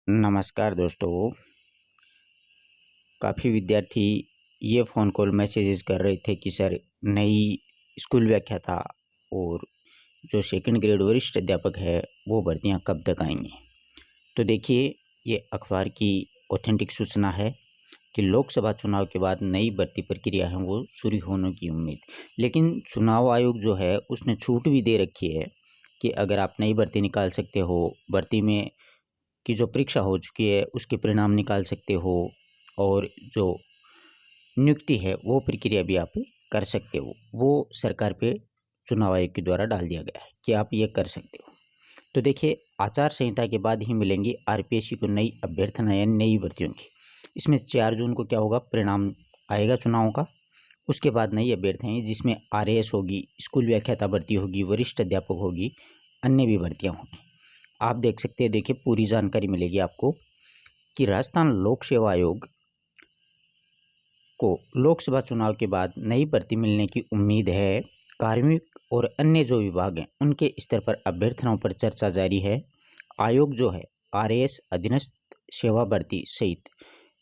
नमस्कार दोस्तों। काफ़ी विद्यार्थी ये फ़ोन कॉल मैसेजेस कर रहे थे कि सर नई स्कूल व्याख्याता और जो सेकंड ग्रेड वरिष्ठ अध्यापक है वो भर्तियां कब तक आएंगी। तो देखिए, ये अखबार की ऑथेंटिक सूचना है कि लोकसभा चुनाव के बाद नई भर्ती प्रक्रिया है वो शुरू होने की उम्मीद। लेकिन चुनाव आयोग जो है उसने छूट भी दे रखी है कि अगर आप नई भर्ती निकाल सकते हो, भर्ती में की जो परीक्षा हो चुकी है उसके परिणाम निकाल सकते हो, और जो नियुक्ति है वो प्रक्रिया भी आप कर सकते हो। वो सरकार पे चुनाव आयोग के द्वारा डाल दिया गया है कि आप ये कर सकते हो। तो देखिए, आचार संहिता के बाद ही मिलेंगी आरपीएससी को नई अभ्यर्थना यानी नई भर्तियों की। इसमें 4 जून को क्या होगा, परिणाम आएगा चुनाव का। उसके बाद नई अभ्यर्थियाँ जिसमें आरएएस होगी, स्कूल व्याख्याता भर्ती होगी, वरिष्ठ अध्यापक होगी, अन्य भी भर्तियाँ होंगी। आप देख सकते हैं, देखिए पूरी जानकारी मिलेगी आपको कि राजस्थान लोक सेवा आयोग को लोकसभा चुनाव के बाद नई भर्ती मिलने की उम्मीद है। कार्मिक और अन्य जो विभाग हैं उनके स्तर पर अभ्यर्थनाओं पर चर्चा जारी है। आयोग जो है आरएएस, अधीनस्थ सेवा भर्ती सहित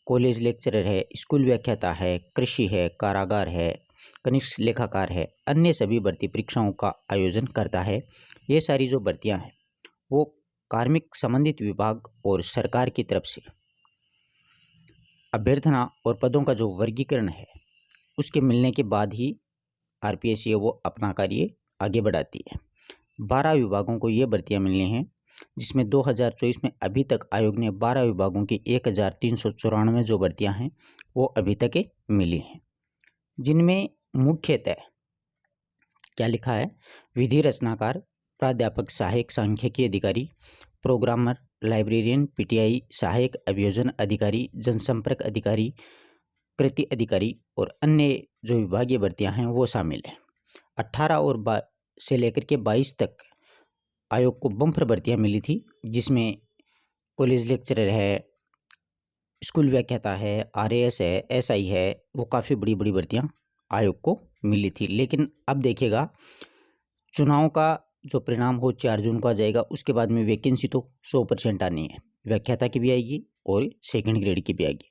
कॉलेज लेक्चरर है, स्कूल व्याख्याता है, कृषि है, कारागार है, कनिष्ठ लेखाकार है, अन्य सभी भर्ती परीक्षाओं का आयोजन करता है। ये सारी जो भर्तियां हैं वो कार्मिक संबंधित विभाग और सरकार की तरफ से अभ्यर्थना और पदों का जो वर्गीकरण है उसके मिलने के बाद ही आरपीएससी वो अपना कार्य आगे बढ़ाती है। 12 विभागों को ये भर्तियां मिलनी हैं, जिसमें 2024 में अभी तक आयोग ने 12 विभागों की 1394 जो भर्तियां हैं वो अभी तक मिली हैं, जिनमें मुख्यतः क्या लिखा है, विधि रचनाकार, प्राध्यापक, सहायक सांख्यिकी अधिकारी, प्रोग्रामर, लाइब्रेरियन, पीटीआई, सहायक अभियोजन अधिकारी, जनसंपर्क अधिकारी, कृति अधिकारी और अन्य जो विभागीय भर्तियां हैं वो शामिल हैं। 18 और से लेकर के 22 तक आयोग को बम्पर भर्तियां मिली थी, जिसमें कॉलेज लेक्चरर है, स्कूल व्याख्याता है, आरएएस है, एसआई है, वो काफ़ी बड़ी बड़ी भर्तियां आयोग को मिली थी। लेकिन अब देखिएगा, चुनाव का जो परिणाम हो 4 जून को आ जाएगा, उसके बाद में वैकेंसी तो 100% आनी है, व्याख्याता की भी आएगी और सेकंड ग्रेड की भी आएगी।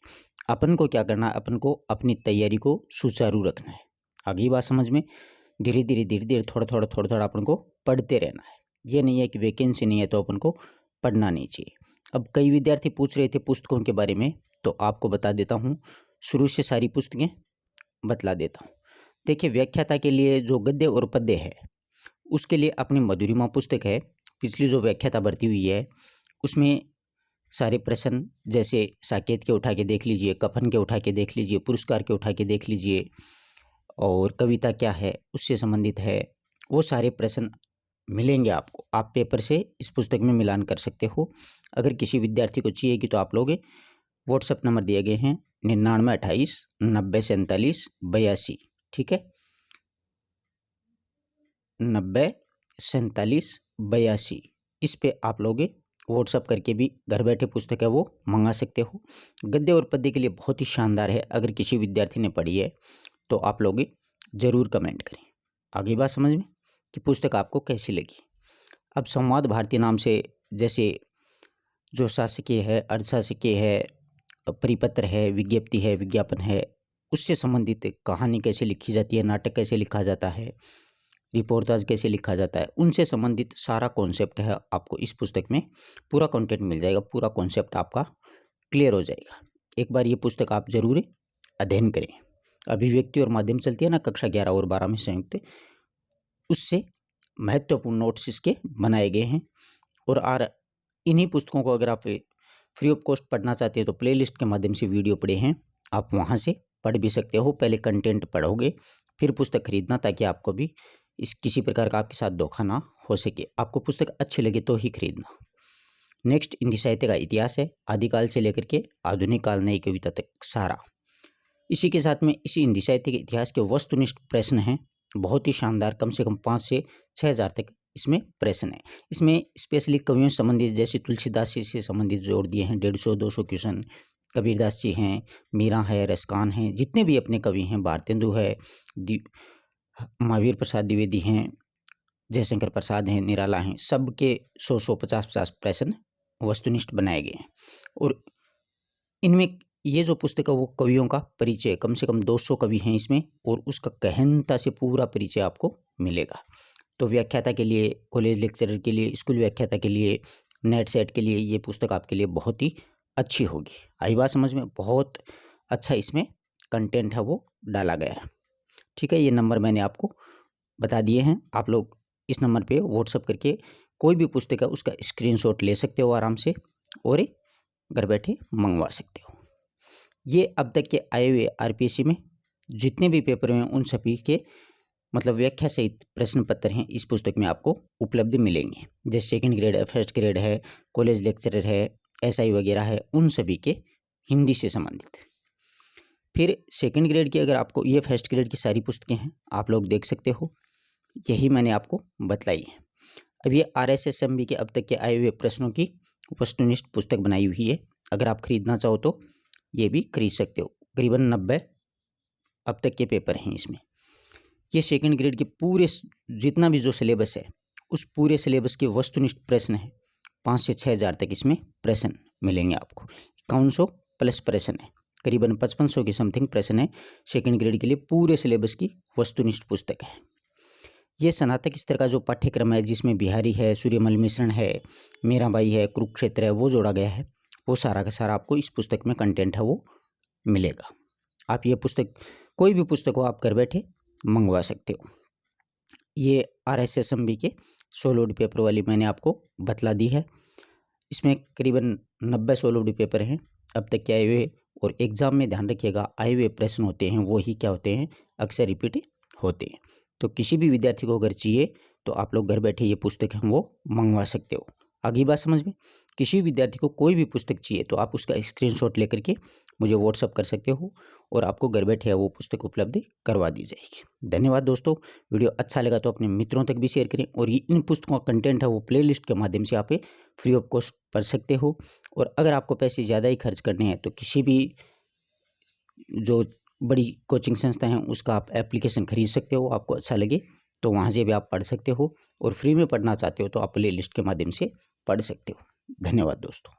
अपन को क्या करना है, अपन को अपनी तैयारी को सुचारू रखना है। आगे बात समझ में, धीरे धीरे थोड़ा थोड़ा अपन को पढ़ते रहना है। ये नहीं है कि वैकेंसी नहीं है तो अपन को पढ़ना नहीं चाहिए। अब कई विद्यार्थी पूछ रहे थे पुस्तकों के बारे में, तो आपको बता देता हूँ, शुरू से सारी पुस्तकें बतला देता हूँ। देखिए, व्याख्याता के लिए जो गद्य और पद्य है उसके लिए अपनी मधुरिमा पुस्तक है। पिछली जो व्याख्याता भर्ती हुई है उसमें सारे प्रश्न जैसे साकेत के उठा के देख लीजिए, कफन के उठा के देख लीजिए, पुरस्कार के उठा के देख लीजिए, और कविता क्या है उससे संबंधित है, वो सारे प्रश्न मिलेंगे आपको। आप पेपर से इस पुस्तक में मिलान कर सकते हो। अगर किसी विद्यार्थी को चाहिएगी तो आप लोग व्हाट्सएप नंबर दिए गए हैं 9928904782, ठीक है, 904782। इस पे आप लोग व्हाट्सअप करके भी घर बैठे पुस्तक है वो मंगा सकते हो। गद्य और पद्य के लिए बहुत ही शानदार है। अगर किसी विद्यार्थी ने पढ़ी है तो आप लोग ज़रूर कमेंट करें। आगे बात समझ में कि पुस्तक आपको कैसी लगी। अब संवाद भारती नाम से, जैसे जो शासकीय है, अर्धशासकीय है, परिपत्र है, विज्ञप्ति है, विज्ञापन है, उससे संबंधित कहानी कैसे लिखी जाती है, नाटक कैसे लिखा जाता है, रिपोर्टाज कैसे लिखा जाता है, उनसे संबंधित सारा कॉन्सेप्ट है आपको इस पुस्तक में पूरा कंटेंट मिल जाएगा। पूरा कॉन्सेप्ट आपका क्लियर हो जाएगा। एक बार ये पुस्तक आप जरूर अध्ययन करें। अभिव्यक्ति और माध्यम चलती है ना कक्षा 11 और 12 में संयुक्त, उससे महत्वपूर्ण नोट्स इसके बनाए गए हैं। और इन्हीं पुस्तकों को अगर आप फ्री ऑफ कॉस्ट पढ़ना चाहते हैं तो प्लेलिस्ट के माध्यम से वीडियो पड़े हैं, आप वहाँ से पढ़ भी सकते हो। पहले कंटेंट पढ़ोगे फिर पुस्तक खरीदना, ताकि आपको भी इस किसी प्रकार का आपके साथ धोखा ना हो सके। आपको पुस्तक अच्छी लगे तो ही खरीदना। नेक्स्ट, हिंदी साहित्य का इतिहास है, आदिकाल से लेकर के आधुनिक काल, नई कविता तक सारा। इसी के साथ में इसी हिंदी साहित्य के इतिहास के वस्तुनिष्ठ प्रश्न हैं, बहुत ही शानदार, कम से कम 5 से 6 हज़ार तक इसमें प्रश्न है। इसमें स्पेशली कवियों से संबंधित, जैसे तुलसीदास जी से संबंधित जोड़ दिए हैं 150-200 क्वेश्चन। कबीरदास जी हैं, मीरा है, रसकान हैं, जितने भी अपने कवि हैं, भारतेंदु है, महावीर प्रसाद द्विवेदी हैं, जयशंकर प्रसाद हैं, निराला हैं, सबके 100-100, 50-50 प्रश्न वस्तुनिष्ठ बनाए गए हैं। और इनमें ये जो पुस्तक है वो कवियों का परिचय, कम से कम 200 कवि हैं इसमें, और उसका गहनता से पूरा परिचय आपको मिलेगा। तो व्याख्याता के लिए, कॉलेज लेक्चरर के लिए, स्कूल व्याख्याता के लिए, नेट सेट के लिए ये पुस्तक आपके लिए बहुत ही अच्छी होगी। आई बात समझ में? बहुत अच्छा इसमें कंटेंट है वो डाला गया है। ठीक है, ये नंबर मैंने आपको बता दिए हैं। आप लोग इस नंबर पे व्हाट्सअप करके कोई भी पुस्तक है उसका स्क्रीनशॉट ले सकते हो आराम से, और घर बैठे मंगवा सकते हो। ये अब तक के आए हुए आरपीएससी में जितने भी पेपर हैं उन सभी के मतलब व्याख्या सहित प्रश्न पत्र हैं इस पुस्तक में आपको उपलब्ध मिलेंगे। जैसे सेकंड ग्रेड है, फर्स्ट ग्रेड है, कॉलेज लेक्चरर है, एसआई वगैरह है, उन सभी के हिंदी से संबंधित। फिर सेकंड ग्रेड की अगर आपको, ये फर्स्ट ग्रेड की सारी पुस्तकें हैं, आप लोग देख सकते हो, यही मैंने आपको बतलाई है। अब ये RSSMB के अब तक के आए हुए प्रश्नों की वस्तुनिष्ठ पुस्तक बनाई हुई है। अगर आप खरीदना चाहो तो ये भी खरीद सकते हो। करीबन 90 अब तक के पेपर हैं इसमें। ये सेकंड ग्रेड के पूरे जितना भी जो सिलेबस है उस पूरे सिलेबस के वस्तुनिष्ठ प्रश्न है। 5 से 6 हज़ार तक इसमें प्रश्न मिलेंगे आपको। 5100 प्लस प्रश्न है, करीबन 5500 के समथिंग प्रश्न है सेकंड ग्रेड के लिए। पूरे सिलेबस की वस्तुनिष्ठ पुस्तक है। ये स्नातक स्तर का जो पाठ्यक्रम है जिसमें बिहारी है, सूर्यमल मिश्रण है, मीराबाई है, कुरुक्षेत्र है, वो जोड़ा गया है, वो सारा का सारा आपको इस पुस्तक में कंटेंट है वो मिलेगा। आप ये पुस्तक, कोई भी पुस्तक हो, आप घर बैठे मंगवा सकते हो। ये RSSMB के 100 लोड पेपर वाली मैंने आपको बतला दी है। इसमें करीबन 90 100 लोड पेपर हैं अब तक के आए हुए, और एग्ज़ाम में ध्यान रखिएगा आए हुए प्रश्न होते हैं वो ही क्या होते हैं, अक्सर रिपीट होते हैं। तो किसी भी विद्यार्थी को अगर चाहिए तो आप लोग घर बैठे ये पुस्तक हैं वो मंगवा सकते हो। आगे बात समझ में? किसी विद्यार्थी को कोई भी पुस्तक चाहिए तो आप उसका स्क्रीनशॉट लेकर के मुझे व्हाट्सअप कर सकते हो, और आपको घर बैठे वो पुस्तक उपलब्ध करवा दी जाएगी। धन्यवाद दोस्तों। वीडियो अच्छा लगा तो अपने मित्रों तक भी शेयर करें, और ये इन पुस्तकों का कंटेंट है वो प्लेलिस्ट के माध्यम से आप फ्री ऑफ कॉस्ट पढ़ सकते हो। और अगर आपको पैसे ज़्यादा ही खर्च करने हैं तो किसी भी जो बड़ी कोचिंग संस्था हैं उसका आप एप्लीकेशन खरीद सकते हो, आपको अच्छा लगे तो वहाँ से भी आप पढ़ सकते हो, और फ्री में पढ़ना चाहते हो तो आप प्ले लिस्ट के माध्यम से पढ़ सकते हो। धन्यवाद दोस्तों।